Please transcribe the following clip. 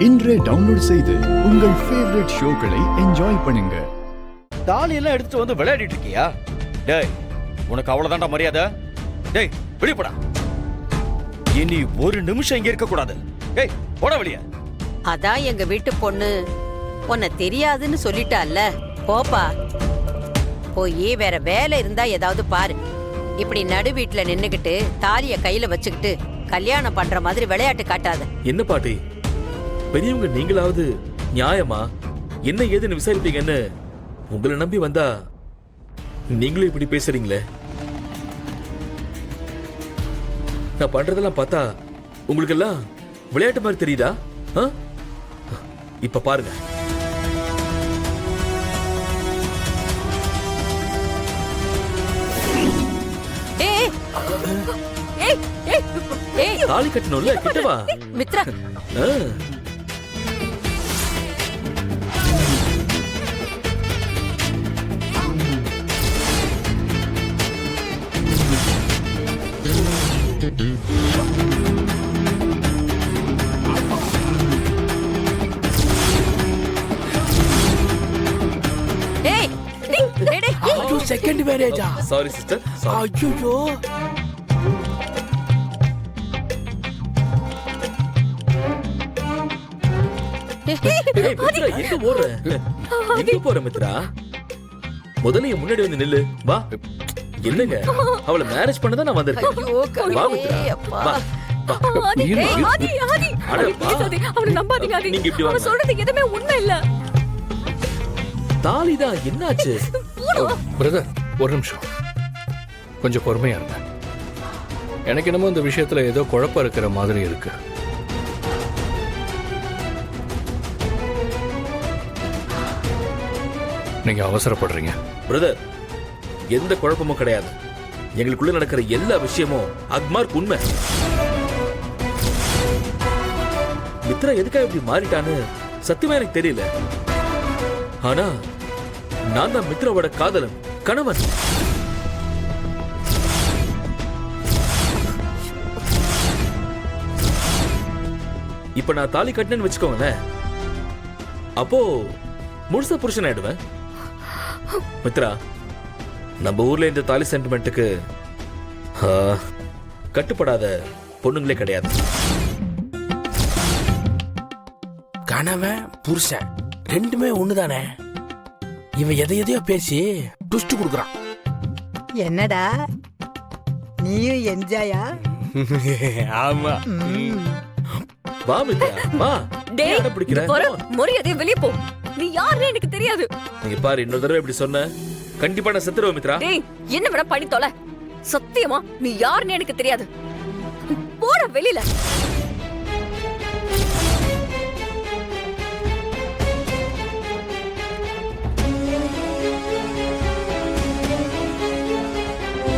இன்றே டவுன்லோட் செய்து உங்கள் ஃபேவரட் ஷோக்களை என்ஜாய் பண்ணுங்க. தாலி எல்லாம் எடுத்துட்டு வந்து விளையாடிட்டு இருக்கியா? டேய், உனக்கு அவ்வளவுதான்டா மரியாதை. டேய், வெளிய போடா. இனி ஒரு நிமிஷம் இங்க இருக்க கூடாது. டேய், போடா வெளிய. அதான் எங்க வீட்டு பொண்ணு உன்னை தெரியாதுன்னு சொல்லிட்டால, போப்பா. போய் வேற வேலை இருந்தா ஏதாவது பாரு. இப்படி நடு வீட்டுல நின்னுகிட்டு தாலிய கையில வச்சுக்கிட்டு கல்யாணம் பண்ற மாதிரி விளையாட்டு காட்டாத. என்ன பாட்டி, பெரியவங்க நீங்களாவது நியாயமா என்ன ஏதுன்னு விசாரிப்பீங்கன்னு உங்களை நம்பி வந்தா நீங்களும் இப்படி பேசுறீங்களே. நான் பண்றதெல்லாம் பார்த்தா உங்களுக்கு எல்லாம் விளையாட்டு மாதிரி தெரியுதா? இப்ப பாருங்க. தாலி கட்டணும்ல, கிட்டவா மித்ரா. செகண்ட் மேரேஜா? Sorry sister. ஐயோ, எங்க போற? எங்க போற மித்ரா? முதல்ல முன்னாடி வந்து நில்லு. வா. என்னங்க, அவளை மேரேஜ் பண்ணதான் நான் வந்திருக்கேன். வா மித்ரா, வா. நீங்க இப்படி வாங்க. சொல்றது எதுவுமே உண்மை இல்ல. தாலிதான் என்னாச்சு? பிரதர், ஒரு நிமிஷம், கொஞ்சம் பொறுமையா இருங்க. எனக்கு என்னமோ இந்த விஷயத்துல ஏதோ குழப்பம் இருக்கிற மாதிரி இருக்கு. நீங்க அவசரப்படுறீங்க. பிரதர், எந்த குழப்பமும் கிடையாது. எங்களுக்குள்ள நடக்கிற எல்லா விஷயமும் அக்மார்க்கு உண்மை. மித்ரா எதுக்காக இப்படி மாறிட்டான்னு சத்தியமா எனக்கு தெரியல. ஆனா நான் தான் மித்ராவோட காதலன், கணவன். இப்ப நான் தாலி கட்டினேன்னு வச்சுக்கோங்களேன், அப்போ முழுசா புருஷன் ஆயிடுவேன். மித்ரா, நம்ம ஊர்ல இந்த தாலி சென்டிமெண்ட்டுக்கு கட்டுப்படாத பொண்ணுங்களே கிடையாது. கணவன் புருஷன் ரெண்டுமே ஒண்ணுதானே. இவன் எதையோ பேசி ட்விஸ்ட் கொடுக்குறான். என்னடா நீயும் என்ஜாயா? ஆமா. வா மித்ரா, வா. டேய், பிடிக்கிற மரியாதை வெளிய போ. நீ யாருன்னு எனக்கு தெரியாது. நீங்க பாரு, இன்னொரு தடவை இப்படி சொன்ன கண்டிப்பா நான் செத்துருவேன் மித்ரா. டேய், என்ன வேணா பண்ணி தொலை. சத்தியமா நீ யாருன்னு எனக்கு தெரியாது. போட வெளியில.